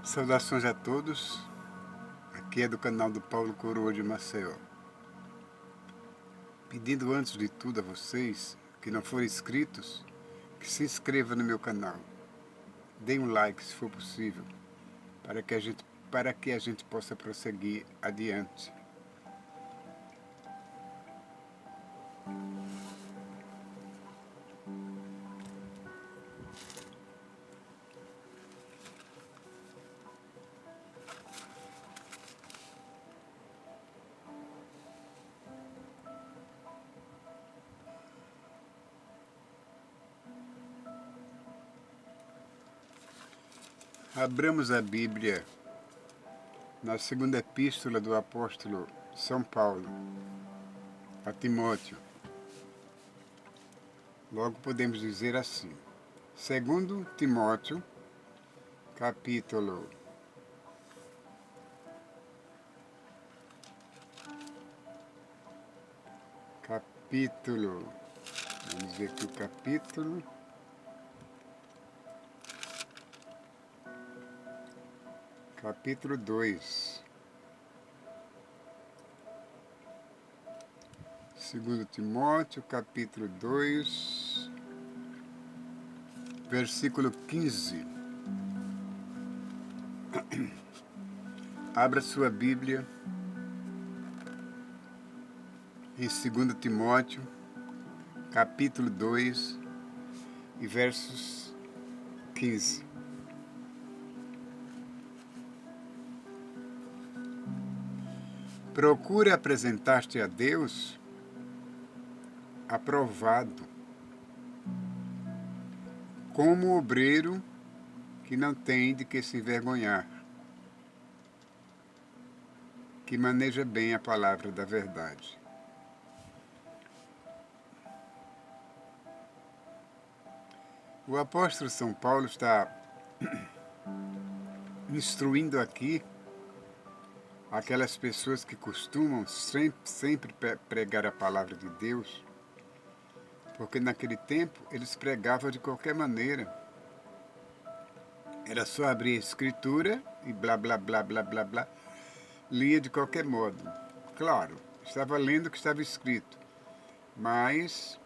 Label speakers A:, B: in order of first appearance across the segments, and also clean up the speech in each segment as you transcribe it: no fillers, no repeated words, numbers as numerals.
A: Saudações a todos, aqui é do canal do Paulo Coroa de Maceió. Pedindo antes de tudo a vocês que não forem inscritos, que se inscrevam no meu canal. Deem um like se for possível, para que a gente possa prosseguir adiante. Abramos a Bíblia na segunda epístola do apóstolo São Paulo a Timóteo. Logo podemos dizer assim: segundo Timóteo, capítulo 2. Segundo Timóteo, capítulo 2, versículo 15. Abra sua Bíblia em 2 Timóteo, capítulo 2 e versos 15. Procure apresentar-te a Deus aprovado, como obreiro que não tem de que se envergonhar, que maneja bem a palavra da verdade. O apóstolo São Paulo está instruindo aqui aquelas pessoas que costumam sempre pregar a palavra de Deus, porque naquele tempo eles pregavam de qualquer maneira. Era só abrir a escritura e blá, blá, blá, blá, blá, blá, lia de qualquer modo. Claro, estava lendo o que estava escrito, mas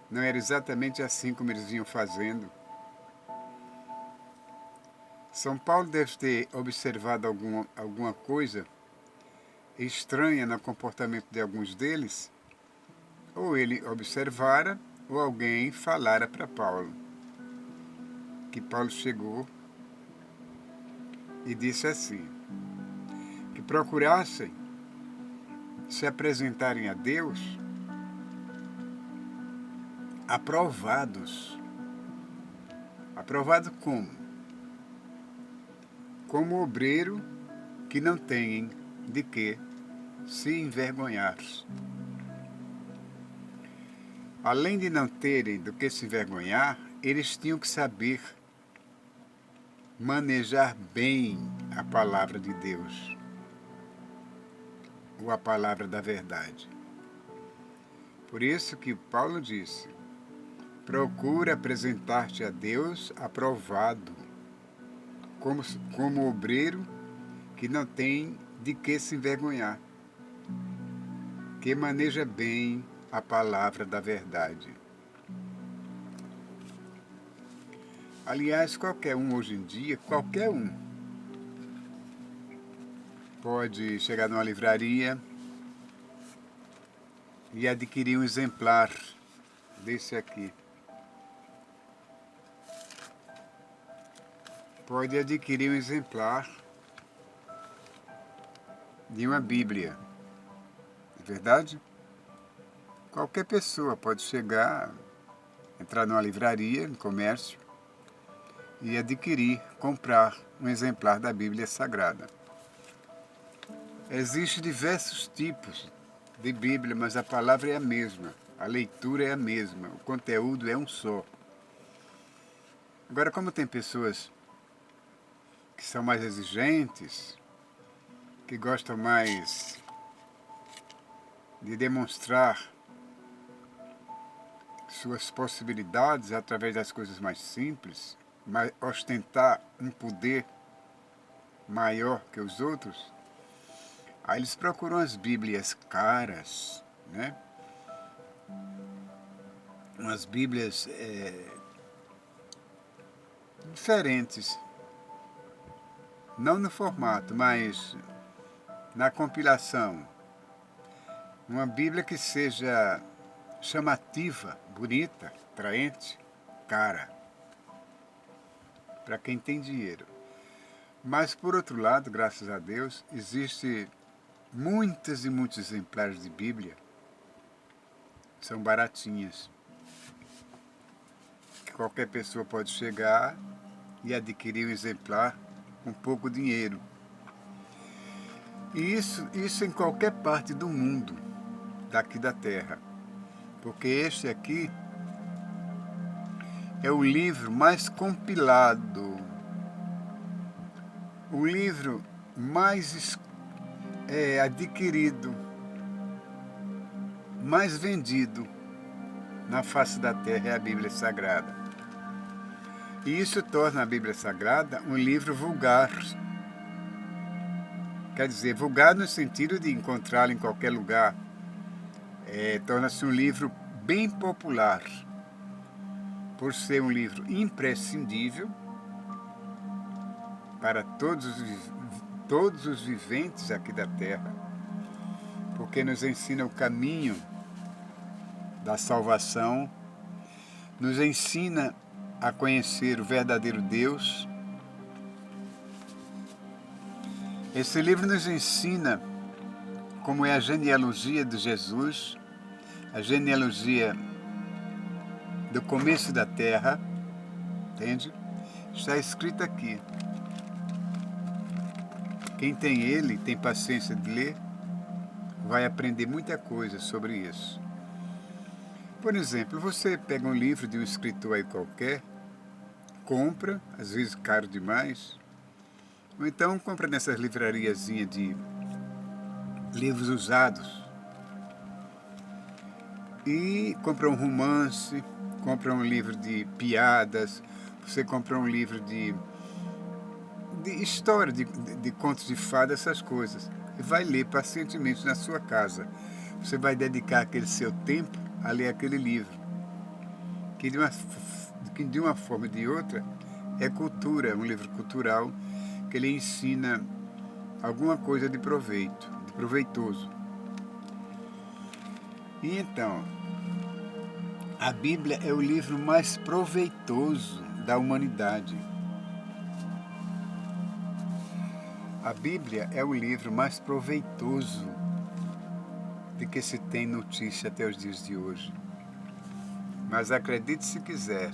A: não era exatamente assim como eles vinham fazendo. São Paulo deve ter observado alguma coisa estranha no comportamento de alguns deles, ou ele observara, ou alguém falara para Paulo, que Paulo chegou e disse assim, que procurassem se apresentarem a Deus aprovados. Aprovado como? Como obreiro que não tem de que se envergonhar. Além de não terem do que se envergonhar, eles tinham que saber manejar bem a palavra de Deus, ou a palavra da verdade. Por isso que Paulo disse, procura apresentar-te a Deus aprovado, como obreiro que não tem de que se envergonhar, que maneja bem a palavra da verdade. Aliás, qualquer um hoje em dia, qualquer um, pode chegar numa livraria e adquirir um exemplar desse aqui. Pode adquirir um exemplar de uma Bíblia. É verdade? Qualquer pessoa pode chegar, entrar numa livraria, no comércio, e adquirir, comprar um exemplar da Bíblia Sagrada. Existem diversos tipos de Bíblia, mas a palavra é a mesma, a leitura é a mesma, o conteúdo é um só. Agora, como tem pessoas que são mais exigentes, que gostam mais de demonstrar suas possibilidades através das coisas mais simples, mas ostentar um poder maior que os outros, aí eles procuram as Bíblias caras, né? Umas Bíblias diferentes, não no formato, mas na compilação. Uma Bíblia que seja chamativa, bonita, atraente, cara, para quem tem dinheiro. Mas, por outro lado, graças a Deus, existe muitos e muitos exemplares de Bíblia, são baratinhas, que qualquer pessoa pode chegar e adquirir um exemplar com pouco dinheiro. E isso em qualquer parte do mundo, daqui da Terra. Porque este aqui é o livro mais compilado, o livro mais adquirido, mais vendido na face da Terra é a Bíblia Sagrada. E isso torna a Bíblia Sagrada um livro vulgar. Quer dizer, vulgar no sentido de encontrá-lo em qualquer lugar. Torna-se um livro bem popular, por ser um livro imprescindível para todos os viventes aqui da Terra, porque nos ensina o caminho da salvação, nos ensina a conhecer o verdadeiro Deus. Esse livro nos ensina como é a genealogia de Jesus, a genealogia do começo da Terra, entende? Está escrito aqui. Quem tem ele, tem paciência de ler, vai aprender muita coisa sobre isso. Por exemplo, você pega um livro de um escritor aí qualquer, compra, às vezes caro demais, ou então compra nessas livrariazinhas de livros usados, e compra um romance, compra um livro de piadas, você compra um livro de história, de contos de fada, essas coisas, e vai ler pacientemente na sua casa. Você vai dedicar aquele seu tempo a ler aquele livro, que de uma forma ou de outra é cultura, é um livro cultural que ele ensina alguma coisa de proveito, de proveitoso. E então, a Bíblia é o livro mais proveitoso da humanidade. A Bíblia é o livro mais proveitoso de que se tem notícia até os dias de hoje. Mas acredite se quiser,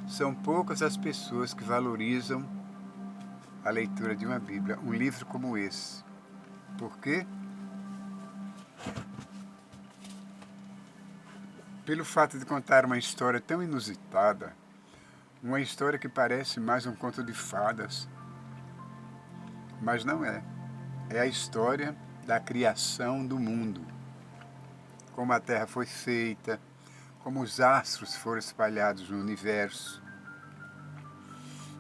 A: são poucas as pessoas que valorizam a leitura de uma Bíblia, um livro como esse. Por quê? Pelo fato de contar uma história tão inusitada, uma história que parece mais um conto de fadas, mas não é. É a história da criação do mundo. Como a Terra foi feita, como os astros foram espalhados no universo,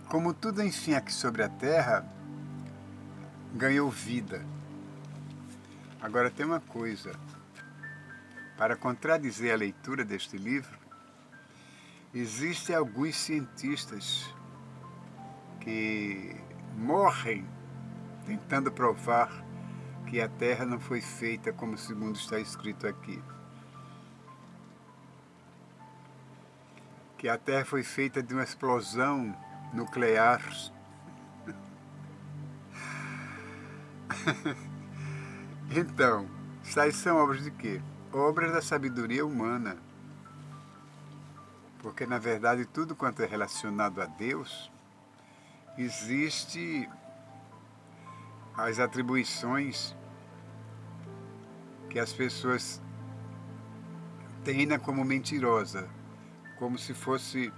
A: como tudo, enfim, aqui sobre a Terra ganhou vida. Agora tem uma coisa, para contradizer a leitura deste livro, existem alguns cientistas que morrem tentando provar que a Terra não foi feita como segundo está escrito aqui. Que a Terra foi feita de uma explosão nuclear. Então, essas são obras de quê? Obras da sabedoria humana. Porque, na verdade, tudo quanto é relacionado a Deus, existe as atribuições que as pessoas têm como mentirosa, como se fosse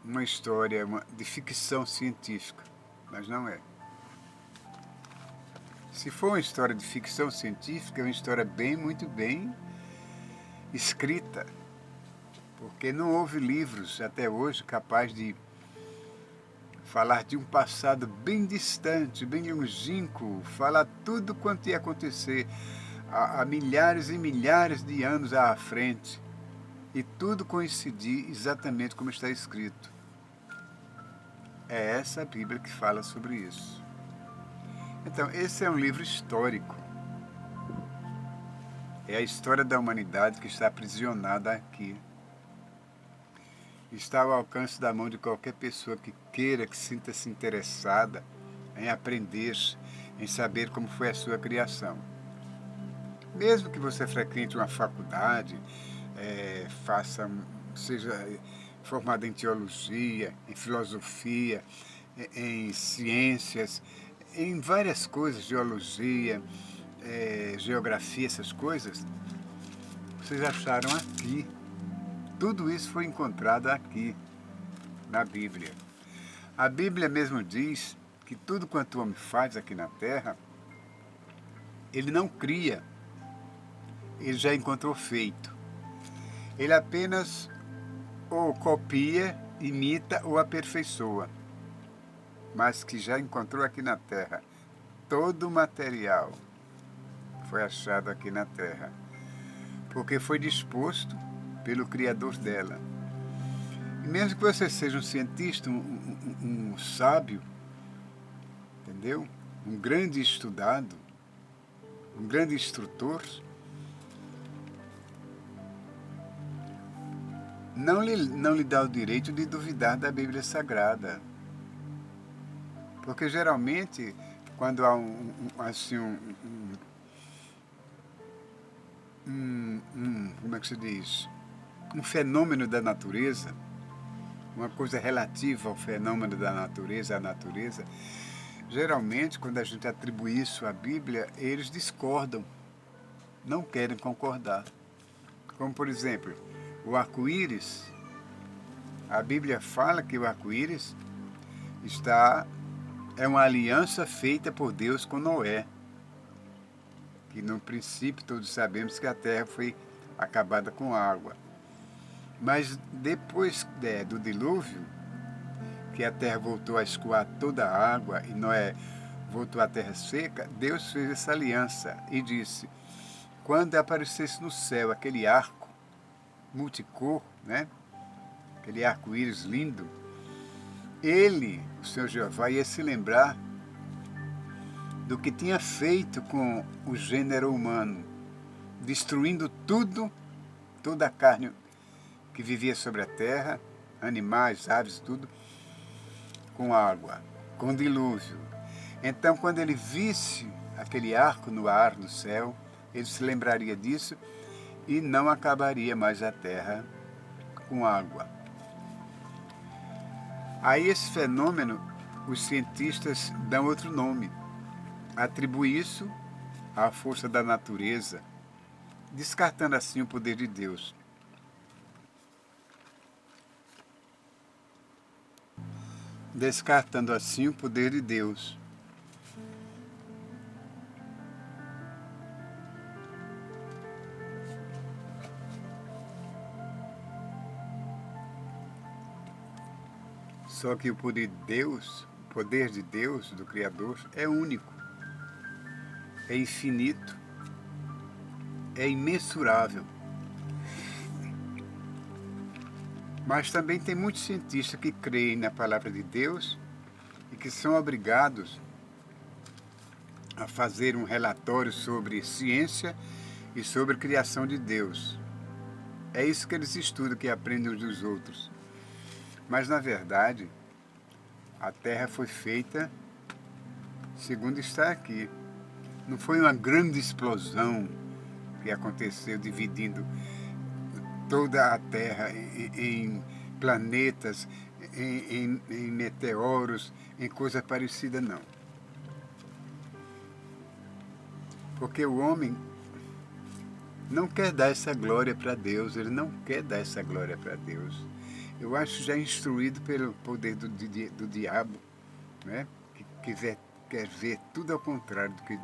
A: uma história de ficção científica, mas não é. Se for uma história de ficção científica, é uma história muito bem escrita, porque não houve livros até hoje capazes de falar de um passado bem distante, bem longínquo, falar tudo quanto ia acontecer há milhares e milhares de anos à frente, e tudo coincidir exatamente como está escrito. É essa a Bíblia que fala sobre isso. Então, esse é um livro histórico. É a história da humanidade que está aprisionada aqui. Está ao alcance da mão de qualquer pessoa que queira, que sinta-se interessada em aprender, em saber como foi a sua criação. Mesmo que você frequente uma faculdade, seja formado em teologia, em filosofia, em ciências, em várias coisas, geologia, geografia, essas coisas, vocês acharam aqui. Tudo isso foi encontrado aqui, na Bíblia. A Bíblia mesmo diz que tudo quanto o homem faz aqui na Terra, ele não cria, ele já encontrou feito. Ele apenas ou copia, imita ou aperfeiçoa, mas que já encontrou aqui na Terra. Todo o material foi achado aqui na Terra, porque foi disposto pelo Criador dela. E mesmo que você seja um cientista, um sábio, entendeu? Um grande estudado, um grande instrutor, não lhe dá o direito de duvidar da Bíblia Sagrada. Porque geralmente, quando há como é que se diz? Um fenômeno da natureza, uma coisa relativa ao fenômeno da natureza, à natureza, geralmente, quando a gente atribui isso à Bíblia, eles discordam, não querem concordar. Como, por exemplo, o arco-íris. A Bíblia fala que o arco-íris é uma aliança feita por Deus com Noé. Que no princípio todos sabemos que a terra foi acabada com água. Mas depois do dilúvio, que a terra voltou a escoar toda a água e Noé voltou à terra seca, Deus fez essa aliança e disse: quando aparecesse no céu aquele arco multicor, né? Aquele arco-íris lindo, ele, o Senhor Jeová, ia se lembrar do que tinha feito com o gênero humano, destruindo tudo, toda a carne que vivia sobre a terra, animais, aves, tudo, com água, com dilúvio. Então, quando ele visse aquele arco no ar, no céu, ele se lembraria disso e não acabaria mais a terra com água. Aí esse fenômeno, os cientistas dão outro nome. Atribui isso à força da natureza, descartando assim o poder de Deus. Descartando assim o poder de Deus. Só que o poder de Deus, do Criador, é único, é infinito, é imensurável. Mas também tem muitos cientistas que creem na palavra de Deus e que são obrigados a fazer um relatório sobre ciência e sobre a criação de Deus. É isso que eles estudam, que aprendem uns dos outros. Mas, na verdade, a Terra foi feita segundo está aqui. Não foi uma grande explosão que aconteceu dividindo toda a Terra em planetas, em meteoros, em coisa parecida, não. Porque o homem não quer dar essa glória para Deus, ele não quer dar essa glória para Deus. Eu acho já instruído pelo poder do diabo, né? Que quer ver tudo ao contrário do que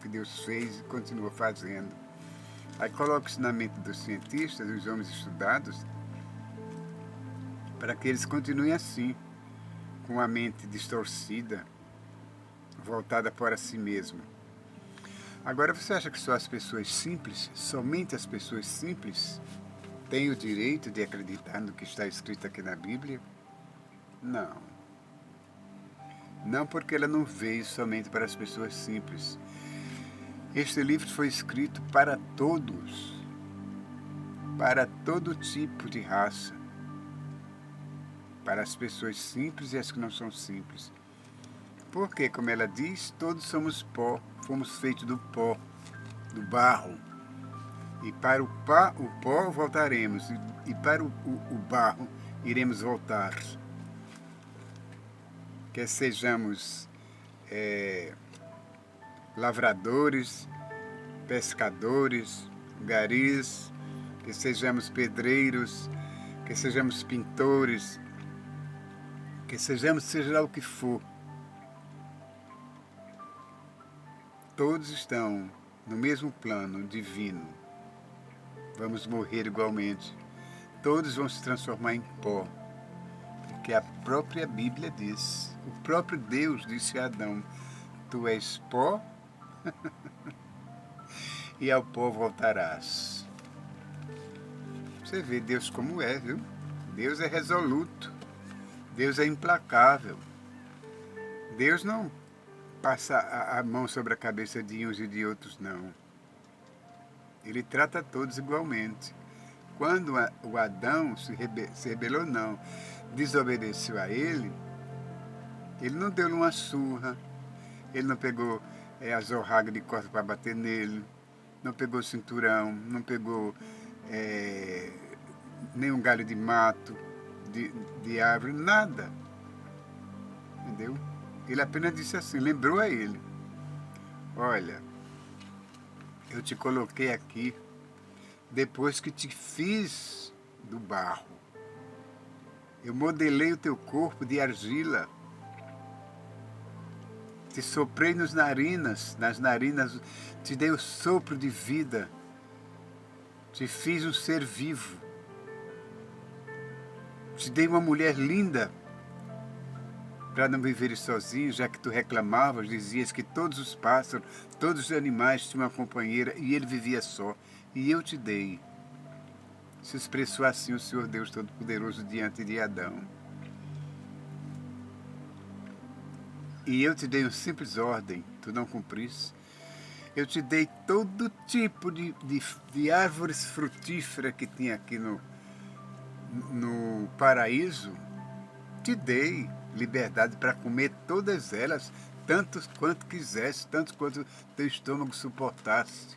A: Deus fez e continua fazendo. Aí coloca isso na mente dos cientistas, dos homens estudados, para que eles continuem assim, com a mente distorcida, voltada para si mesmo. Agora, você acha que só as pessoas simples, somente as pessoas simples, têm o direito de acreditar no que está escrito aqui na Bíblia? Não. Não, porque ela não veio somente para as pessoas simples. Este livro foi escrito para todos, para todo tipo de raça, para as pessoas simples e as que não são simples. Porque, como ela diz, todos somos pó, fomos feitos do pó, do barro. E para o pó voltaremos, e para o barro iremos voltar. Quer sejamos lavradores, pescadores, garis, que sejamos pedreiros, que sejamos pintores, que sejamos seja lá o que for. Todos estão no mesmo plano divino. Vamos morrer igualmente. Todos vão se transformar em pó. Porque a própria Bíblia diz, o próprio Deus disse a Adão, tu és pó e ao pó voltarás. Você vê Deus como é, viu? Deus é resoluto. Deus é implacável. Deus não passa a mão sobre a cabeça de uns e de outros, não. Ele trata todos igualmente. Quando o Adão se rebelou, não, desobedeceu a ele não deu uma surra, ele não pegou a zorraga de costas para bater nele, não pegou cinturão, não pegou nenhum galho de mato, de árvore, nada. Entendeu? Ele apenas disse assim, lembrou a ele, olha, eu te coloquei aqui depois que te fiz do barro. Eu modelei o teu corpo de argila. Te soprei nas narinas, te dei o sopro de vida. Te fiz um ser vivo. Te dei uma mulher linda para não viveres sozinho, já que tu reclamavas, dizias que todos os pássaros, todos os animais tinham uma companheira e ele vivia só. E eu te dei. Se expressou assim o Senhor Deus Todo-Poderoso diante de Adão. E eu te dei uma simples ordem, tu não cumpriste. Eu te dei todo tipo de árvores frutíferas que tinha aqui no paraíso. Te dei liberdade para comer todas elas, tanto quanto quisesse, tanto quanto teu estômago suportasse.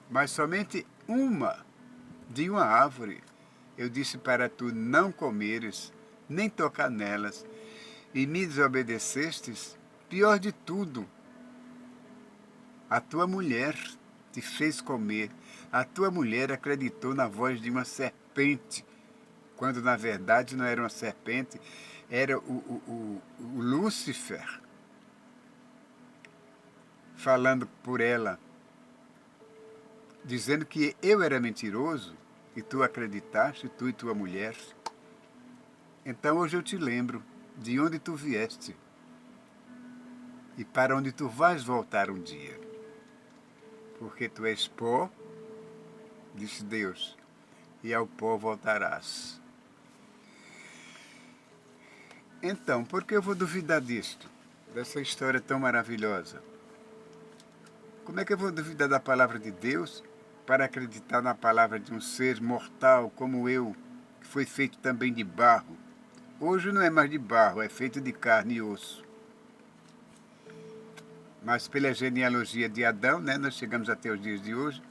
A: Mas somente uma de uma árvore eu disse para tu não comeres, nem tocar nelas, e me desobedecestes. Pior de tudo, a tua mulher te fez comer. A tua mulher acreditou na voz de uma serpente, quando na verdade não era uma serpente, era o Lúcifer falando por ela, dizendo que eu era mentiroso e tu acreditaste, tu e tua mulher. Então hoje eu te lembro de onde tu vieste e para onde tu vais voltar um dia. Porque tu és pó, disse Deus, e ao pó voltarás. Então, por que eu vou duvidar disto? Dessa história tão maravilhosa? Como é que eu vou duvidar da palavra de Deus para acreditar na palavra de um ser mortal como eu, que foi feito também de barro? Hoje não é mais de barro, é feito de carne e osso. Mas pela genealogia de Adão, né, nós chegamos até os dias de hoje,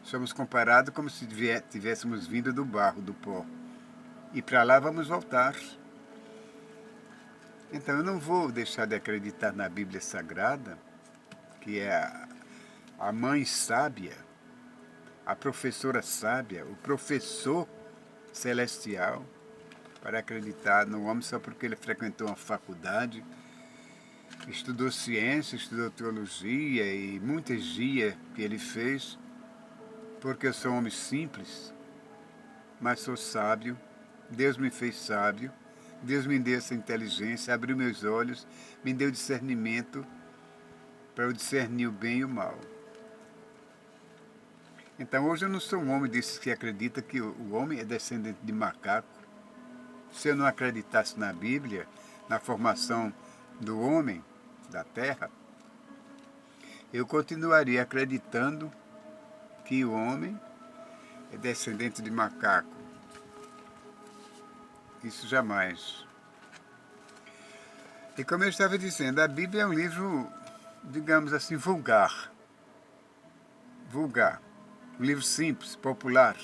A: somos comparados como se tivéssemos vindo do barro, do pó. E para lá vamos voltar. Então eu não vou deixar de acreditar na Bíblia Sagrada, que é a mãe sábia, a professora sábia, o professor celestial, para acreditar no homem só porque ele frequentou uma faculdade, estudou ciência, estudou teologia e muitas guias que ele fez, porque eu sou um homem simples, mas sou sábio, Deus me fez sábio, Deus me deu essa inteligência, abriu meus olhos, me deu discernimento para eu discernir o bem e o mal. Então hoje eu não sou um homem desses que acredita que o homem é descendente de macaco. Se eu não acreditasse na Bíblia, na formação do homem, da terra, eu continuaria acreditando que o homem é descendente de macaco. Isso jamais. E como eu estava dizendo, a Bíblia é um livro, digamos assim, vulgar. Vulgar. Um livro simples, popular,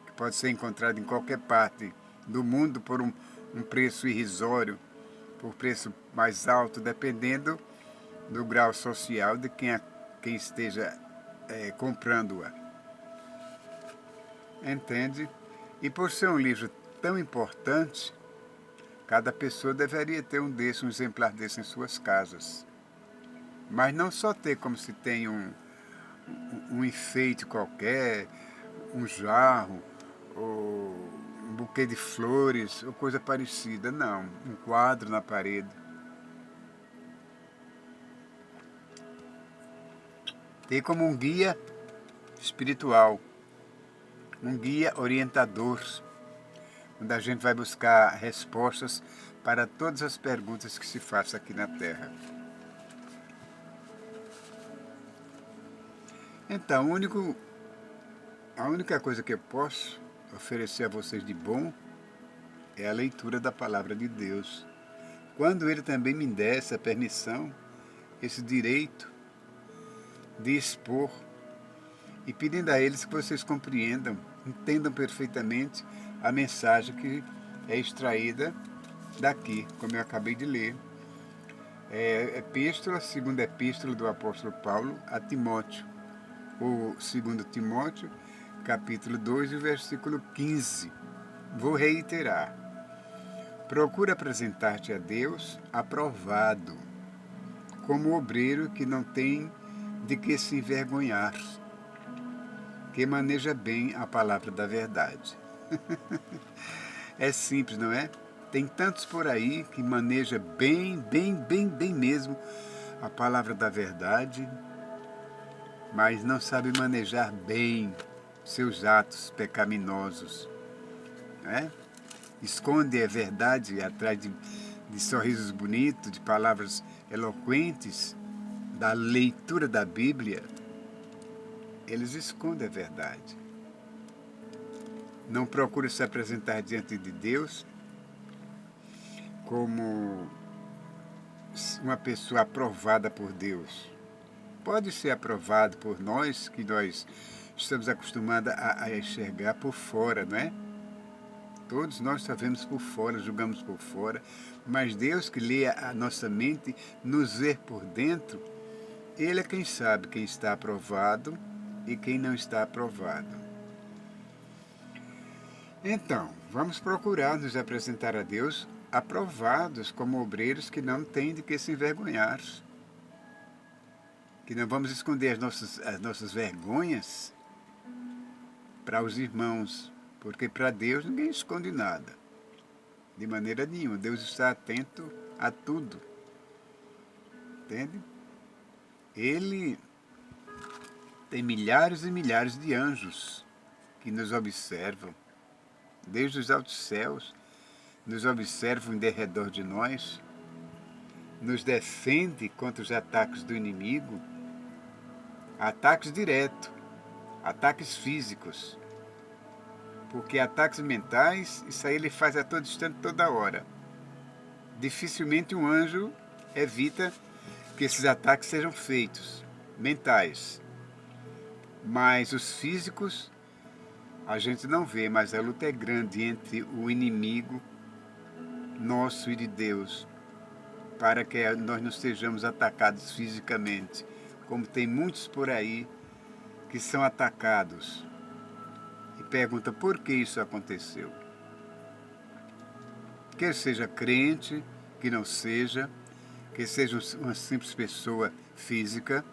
A: que pode ser encontrado em qualquer parte do mundo por um preço irrisório, por preço mais alto, dependendo do grau social de quem esteja comprando-a. Entende? E por ser um livro tão importante, cada pessoa deveria ter um exemplar desse em suas casas. Mas não só ter como se tem um enfeite qualquer, um jarro, ou um buquê de flores, ou coisa parecida. Não, um quadro na parede. Ter como um guia espiritual, um guia orientador, onde a gente vai buscar respostas para todas as perguntas que se façam aqui na Terra. Então, a única coisa que eu posso oferecer a vocês de bom é a leitura da Palavra de Deus. Quando Ele também me der essa permissão, esse direito de expor, e pedindo a eles que vocês compreendam, entendam perfeitamente a mensagem que é extraída daqui, como eu acabei de ler. É a segunda epístola do apóstolo Paulo a Timóteo, o 2 Timóteo, capítulo 2, versículo 15. Vou reiterar. Procura apresentar-te a Deus aprovado, como obreiro que não tem de que se envergonhar, que maneja bem a palavra da verdade. É simples, não é? Tem tantos por aí que maneja bem mesmo a palavra da verdade, mas não sabe manejar bem seus atos pecaminosos, né? Esconde a verdade atrás de sorrisos bonitos, de palavras eloquentes, da leitura da Bíblia. Eles escondem a verdade. Não procuram se apresentar diante de Deus como uma pessoa aprovada por Deus. Pode ser aprovado por nós, que nós estamos acostumados a enxergar por fora, não é? Todos nós só vemos por fora, julgamos por fora, mas Deus que lê a nossa mente, nos vê por dentro, Ele é quem sabe quem está aprovado e quem não está aprovado. Então, vamos procurar nos apresentar a Deus aprovados como obreiros que não têm de que se envergonhar, que não vamos esconder as nossas vergonhas para os irmãos, porque para Deus ninguém esconde nada, de maneira nenhuma. Deus está atento a tudo, entende? Ele tem milhares e milhares de anjos que nos observam, desde os altos céus, nos observam em derredor de nós, nos defende contra os ataques do inimigo, ataques diretos, ataques físicos, porque ataques mentais, isso aí ele faz a todo instante, toda hora. Dificilmente um anjo evita que esses ataques sejam feitos, mentais. Mas os físicos, a gente não vê, mas a luta é grande entre o inimigo nosso e de Deus, para que nós não sejamos atacados fisicamente, como tem muitos por aí que são atacados. E pergunta por que isso aconteceu. Que seja crente, que não seja, que seja uma simples pessoa física,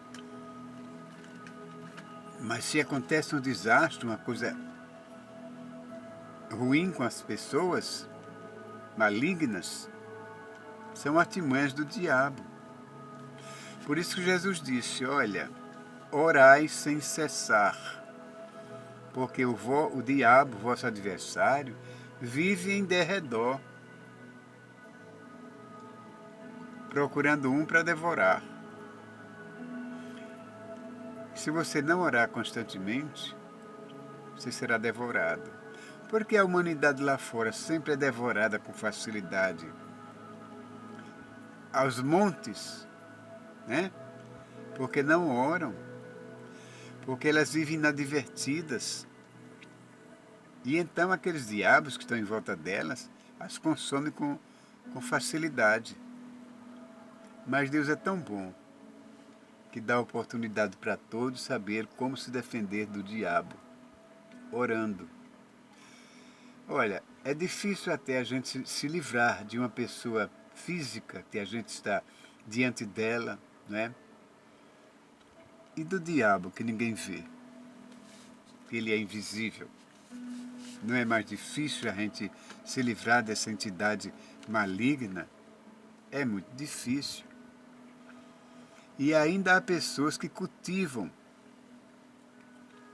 A: mas se acontece um desastre, uma coisa ruim com as pessoas, malignas são artimanhas do diabo. Por isso que Jesus disse, olha, orai sem cessar, porque o diabo, vosso adversário, vive em derredor, procurando um para devorar. Se você não orar constantemente, você será devorado. Porque a humanidade lá fora sempre é devorada com facilidade. Aos montes, né? Porque não oram. Porque elas vivem inadvertidas. E então aqueles diabos que estão em volta delas, as consomem com facilidade. Mas Deus é tão bom que dá oportunidade para todos saber como se defender do diabo, orando. Olha, é difícil até a gente se livrar de uma pessoa física que a gente está diante dela, né? E do diabo que ninguém vê, que ele é invisível. Não é mais difícil a gente se livrar dessa entidade maligna? É muito difícil. E ainda há pessoas que cultivam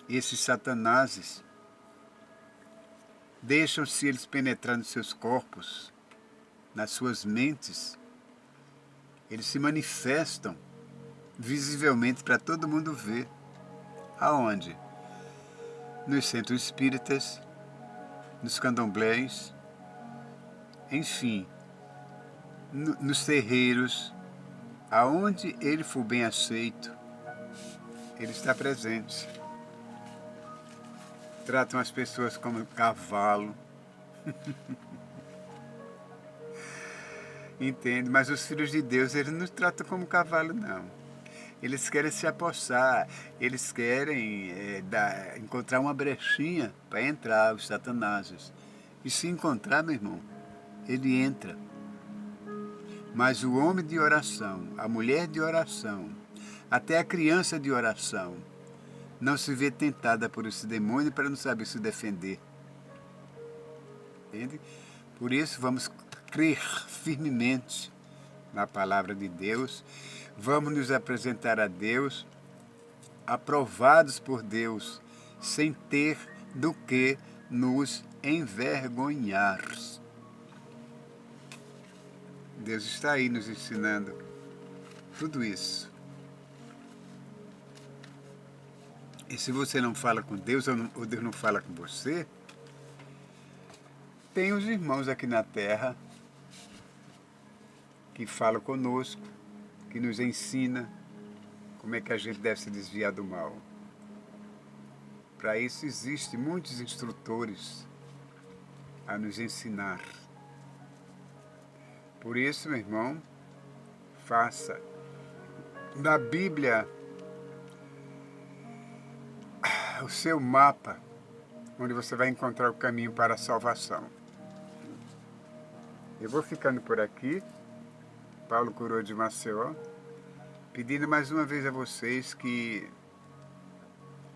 A: esses satanases, deixam-se eles penetrar nos seus corpos, nas suas mentes. Eles se manifestam visivelmente para todo mundo ver. Aonde? Nos centros espíritas, nos candomblés, enfim, nos terreiros, aonde ele for bem aceito, ele está presente. Tratam as pessoas como cavalo. Entende? Mas os filhos de Deus, eles não tratam como cavalo, não. Eles querem se apossar, eles querem encontrar uma brechinha para entrar, os satanases. E se encontrar, meu irmão, ele entra. Mas o homem de oração, a mulher de oração, até a criança de oração, não se vê tentada por esse demônio para não saber se defender. Entende? Por isso, vamos crer firmemente na palavra de Deus, vamos nos apresentar a Deus, aprovados por Deus, sem ter do que nos envergonhar. Deus está aí nos ensinando tudo isso. E se você não fala com Deus, ou Deus não fala com você, tem os irmãos aqui na Terra que falam conosco, que nos ensina como é que a gente deve se desviar do mal. Para isso existem muitos instrutores a nos ensinar. Por isso, meu irmão, faça. Na Bíblia, o seu mapa, onde você vai encontrar o caminho para a salvação. Eu vou ficando por aqui, Paulo Coroa de Maceió, pedindo mais uma vez a vocês que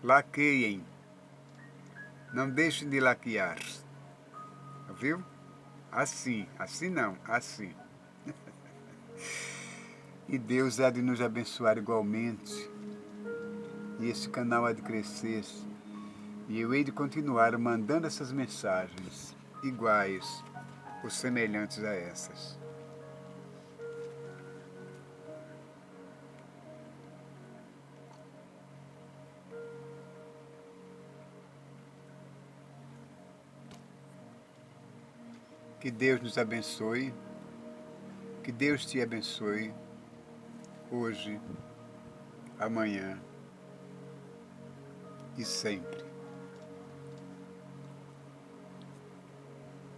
A: laqueiem, não deixem de laquear, viu? Assim não, assim. E Deus há de nos abençoar igualmente, e esse canal há de crescer, e eu hei de continuar mandando essas mensagens iguais ou semelhantes a essas. Que Deus nos abençoe, que Deus te abençoe, hoje, amanhã e sempre.